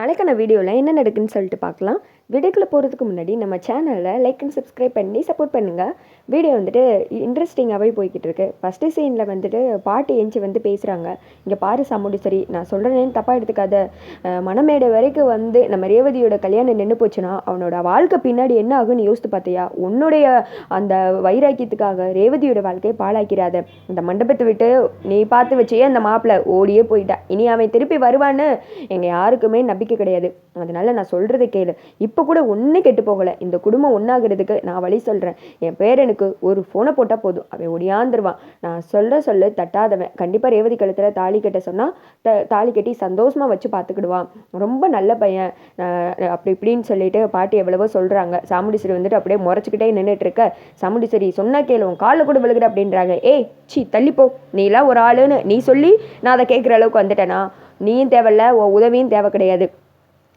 நாளைக்கான வீடியோவில் என்ன நடக்குன்னு சொல்லிட்டு பார்க்கலாம். வீடியோக்குள்ளே போகிறதுக்கு முன்னாடி நம்ம சேனலில் லைக் அண்ட் சப்ஸ்கிரைப் பண்ணி சப்போர்ட் பண்ணுங்கள். வீடியோ வந்துட்டு இன்ட்ரெஸ்டிங்காகவே போய்கிட்டு இருக்கு. ஃபஸ்ட்டு சீனில் வந்துட்டு பாட்டி எஞ்சி வந்து பேசுகிறாங்க. இங்கே பாரு சரி, நான் சொல்கிறேன்னு தப்பாக எடுத்துக்காத. மணமேடை வரைக்கும் வந்து நம்ம ரேவதியோட கல்யாணம் நின்று போச்சுன்னா அவனோட வாழ்க்கை பின்னாடி என்ன ஆகுன்னு யோசித்து பார்த்தியா? உன்னுடைய அந்த வைராக்கியத்துக்காக ரேவதியோட வாழ்க்கையை பாழாக்கிறாத. இந்த மண்டபத்தை விட்டு நீ பார்த்து வச்சே அந்த மாப்பிள்ளை ஓடியே போயிட்டா. இனி அவன் திருப்பி வருவான்னு எங்கள் யாருக்குமே நம்பிக்கை கிடையாது. அதனால நான் சொல்கிறத கேளு. இப்போ கூட ஒன்றும் கெட்டு போகலை. இந்த குடும்பம் ஒன்றாகிறதுக்கு நான் வழி சொல்கிறேன். என் பேரனுக்கு ஒரு ஃபோனை போட்டால் போதும், அவன் ஒடியாந்துருவான். நான் சொல்ல தட்டாதவன். கண்டிப்பாக ரேவதி கழுத்தில் தாலி கட்ட சொன்னால் தாலி கட்டி சந்தோஷமாக வச்சு பார்த்துக்கிடுவான். ரொம்ப நல்ல பையன் அப்படி இப்படின்னு சொல்லிட்டு பாட்டி எவ்வளவோ சொல்கிறாங்க. சாமுண்டீஸ்வரி வந்துட்டு அப்படியே முறைச்சிக்கிட்டே நின்றுட்டு இருக்க. சாமுண்டீஸ்வரி சொன்னா கேளு, காலில் கூட விழுகிற அப்படின்றாங்க. ஏய் சி தள்ளிப்போ, நீலாம் ஒரு ஆளுன்னு நீ சொல்லி நான் அதை கேட்குற அளவுக்கு வந்துட்டேனா? நீயும் தேவையில்ல, உன் உதவியும் தேவை கிடையாது.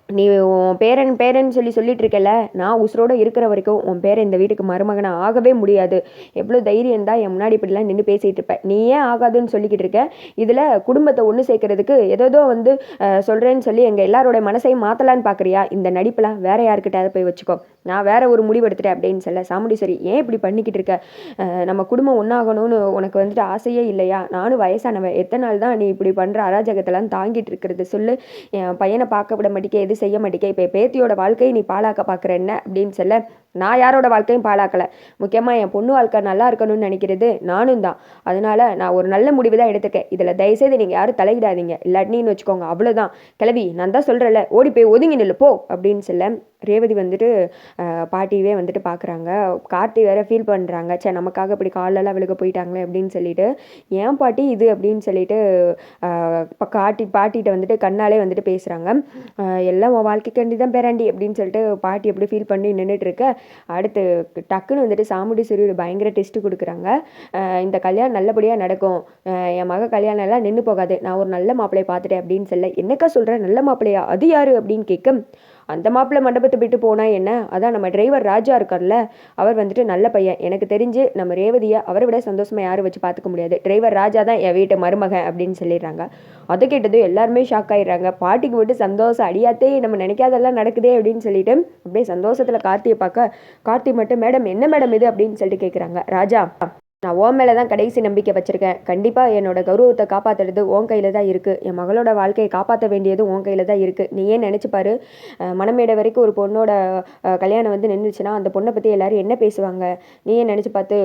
நீ உன் பேரன் சொல்லிட்டு இருக்கல, நான் உசுரோடு இருக்கிற வரைக்கும் உன் பேரை இந்த வீட்டுக்கு மருமகனை ஆகவே முடியாது. எவ்வளோ தைரியம் தான் என் முன்னாடி இப்படிலாம் நின்று பேசிகிட்டு இருப்பேன். நீ ஏன் ஆகாதுன்னு சொல்லிக்கிட்டு இருக்க? இதில் குடும்பத்தை ஒன்று சேர்க்கறதுக்கு ஏதோ வந்து சொல்கிறேன்னு சொல்லி எங்கள் எல்லாரோட மனசையும் மாற்றலான்னு பார்க்குறியா? இந்த நடிப்பெல்லாம் வேற யாருக்கிட்ட போய் வச்சுக்கோ. நான் வேற ஒரு முடிவு எடுத்துட்டேன் அப்படின்னு சொல்ல. சாமுண்டீஸ்வரி ஏன் இப்படி பண்ணிக்கிட்டு இருக்க? நம்ம குடும்பம் ஒன்றாகணும்னு உனக்கு வந்துட்டு ஆசையே இல்லையா? நானும் வயசானவன். எத்தனை நாள் தான் நீ இப்படி பண்ணுற அராஜகத்தெல்லாம் தாங்கிட்டு இருக்கிறது சொல்லு. என் பையனை பார்க்க விட மாட்டேங்க, எது செய்ய மாட்டேங்க. இப்போ பேத்தியோட வாழ்க்கையை நீ பாழாக்க பார்க்குற என்ன அப்படின்னு சொல்ல. நான் யாரோட வாழ்க்கையும் பாழாக்கலை. முக்கியமாக என் பொண்ணு வாழ்க்கை நல்லா இருக்கணும்னு நினைக்கிறது நானும் தான். அதனால நான் ஒரு நல்ல முடிவு தான் எடுத்துக்கேன். இதில் தயவுசெய்து நீங்கள் யாரும் தலையிடாதீங்க, இல்லாட்டின்னு வச்சுக்கோங்க. அவ்வளோதான் கிளவி, நான் தான் சொல்கிறேன்ல, ஓடி போய் ஒதுங்கி நில்லு போ அப்படின்னு சொல்ல. ரேவதி வந்துட்டு பாட்டியவே வந்துட்டு பார்க்குறாங்க. கார்த்தி வேற ஃபீல் பண்ணுறாங்க. சே, நமக்காக இப்படி காலெல்லாம் விழுக போயிட்டாங்களே அப்படின்னு சொல்லிட்டு. ஏன் பாட்டி இது அப்படின்னு சொல்லிட்டு இப்போ பாட்டிகிட்ட வந்துட்டு கண்ணாலே வந்துட்டு பேசுகிறாங்க. எல்லாம் உன் வாழ்க்கைக்காண்டி தான் பேராண்டி அப்படின்னு சொல்லிட்டு பாட்டி எப்படி ஃபீல் பண்ணி நின்றுட்டு இருக்க. அடுத்து டக்குன்னு வந்துட்டு சாமுண்டீஸ்வரி ஒரு பயங்கர டெஸ்ட்டு கொடுக்குறாங்க. இந்த கல்யாணம் நல்லபடியாக நடக்கும், என் மக கல்யாணம் எல்லாம் நின்று போகாது, நான் ஒரு நல்ல மாப்பிள்ளையை பார்த்துட்டேன் அப்படின்னு சொல்ல. என்னக்கா சொல்கிறேன் நல்ல மாப்பிள்ளையா? அது யார் அப்படின்னு கேட்க. அந்த மாப்பிள்ளை மண்டபத்தை விட்டு போனால் என்ன, அதான் நம்ம டிரைவர் ராஜா இருக்கார்ல, அவர் வந்துட்டு நல்ல பையன். எனக்கு தெரிஞ்சு நம்ம ரேவதியை அவரை விட சந்தோஷமாக யாரும் வச்சு பார்த்துக்க முடியாது. டிரைவர் ராஜா தான் என் வீட்டு மருமகன் அப்படின்னு சொல்லிடுறாங்க. அதை கேட்டதும் எல்லாருமே ஷாக் ஆகிடுறாங்க. பாட்டிக்கு விட்டு சந்தோஷம் அடியாத்தே நம்ம நினைக்காதெல்லாம் நடக்குதே அப்படின்னு சொல்லிட்டு அப்படியே சந்தோஷத்தில் கார்த்தியை பார்க்க. கார்த்தி மட்டும் மேடம் என்ன மேடம் இது அப்படின்னு சொல்லிட்டு கேட்குறாங்க. ராஜா, நான் உன் மேலே தான் கடைசி நம்பிக்கை வச்சுருக்கேன். கண்டிப்பாக என்னோட கௌரவத்தை காப்பாற்றுறது உன் கையில் தான் இருக்குது. என் மகளோட வாழ்க்கையை காப்பாற்ற வேண்டியது உன் கையில் தான் இருக்குது. நீ ஏன் நினச்சிப்பாரு, மணமேடை வரைக்கும் ஒரு பொண்ணோட கல்யாணம் வந்து நின்றுச்சுன்னா அந்த பொண்ணை பற்றி எல்லோரும் என்ன பேசுவாங்க? நீ ஏன் நினச்சி பார்த்து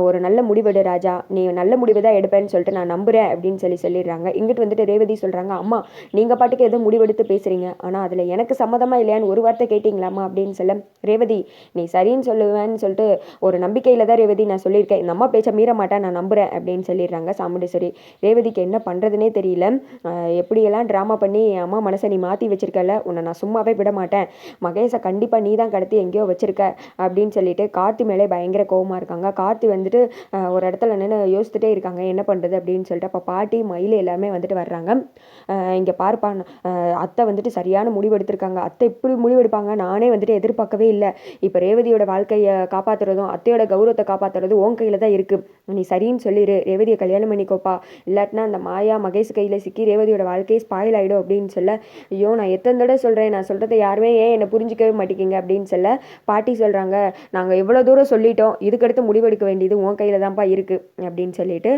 ஒரு நல்ல முடிவெடு ராஜா, நீ நல்ல முடிவு தான் எடுப்பேன்னு சொல்லிட்டு நான் நம்புகிறேன் அப்படின்னு சொல்லிடுறாங்க. இங்கிட்டு வந்துட்டு ரேவதி சொல்கிறாங்க, அம்மா நீங்கள் பாட்டுக்கு எதுவும் முடிவெடுத்து பேசுகிறீங்க, ஆனால் அதில் எனக்கு சம்மதமாக இல்லையான்னு ஒரு வார்த்தை கேட்டிங்களாம்மா அப்படின்னு சொல்ல. ரேவதி நீ சரின்னு சொல்லுவேன்னு சொல்லிட்டு ஒரு நம்பிக்கையில் தான் ரேவதி நான் சொல்லியிருக்கேன். இந்த அம்மா மீற மாட்டேன், நான் நம்புறேன் அப்படின்னு சொல்லிடுறாங்க சாமுண்டீஸ்வரி. ரேவதிக்கு என்ன பண்ணுறதுனே தெரியல. எப்படியெல்லாம் ட்ராமா பண்ணி அம்மா மனசை நீ மாற்றி வச்சிருக்கல, உன்னை நான் சும்மாவே விட மாட்டேன், மகேஷை கண்டிப்பாக நீ தான் கடத்தி எங்கேயோ வச்சிருக்க அப்படின்னு சொல்லிட்டு கார்த்தி மேலே பயங்கர கோவமாக இருக்காங்க. கார்த்தி வந்துட்டு ஒரு இடத்துல நின்று யோசிச்சுட்டே இருக்காங்க என்ன பண்ணுறது அப்படின்னு சொல்லிட்டு. அப்போ பாட்டி மயில் எல்லாமே வந்துட்டு வர்றாங்க. இங்கே பார்ப்பான், அத்தை வந்துட்டு சரியான முடிவு எடுத்திருக்காங்க. அத்தை இப்படி முடிவெடுப்பாங்க நானே வந்துட்டு எதிர்பார்க்கவே இல்லை. இப்போ ரேவதியோட வாழ்க்கையை காப்பாற்றுறதும் அத்தையோட கௌரவத்தை காப்பாற்றுறதும் உன் கையில் தான் இருக்குது. நீ சரின்னு சொல்லிடு, ரேவதியை கல்யாணம் பண்ணிக்கோப்பா, இல்லாட்டினா அந்த மாயா மகேஷ் கையில் சிக்கி ரேவதியோட வாழ்க்கையை ஸ்பாயில் ஆகிடும் அப்படின்னு சொல்ல. ஐயோ நான் எத்தனை தடவை சொல்கிறேன், நான் சொல்கிறத யாருமே ஏன் என்னை புரிஞ்சிக்கவே மாட்டேங்கிங்க அப்படின்னு சொல்ல. பாட்டி சொல்கிறாங்க, நாங்கள் எவ்வளோ தூரம் சொல்லிட்டோம், இதுக்கடுத்து முடிவெடுக்க வேண்டியது உன் கையில் தான்ப்பா இருக்குது அப்படின்னு சொல்லிட்டு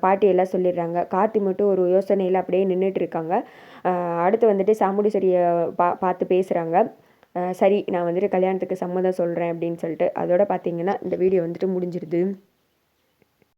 பாட்டி எல்லாம் சொல்லிடுறாங்க. கார்த்தி மட்டும் ஒரு யோசனையில் அப்படியே நின்றுட்டு இருக்காங்க. அடுத்து வந்துட்டு சாமுண்டீஸ்வரியை பார்த்து பேசுகிறாங்க. சரி நான் வந்துட்டு கல்யாணத்துக்கு சம்மதம் சொல்கிறேன் அப்படின்னு சொல்லிட்டு. அதோட பார்த்தீங்கன்னா இந்த வீடியோ வந்துட்டு முடிஞ்சிருது.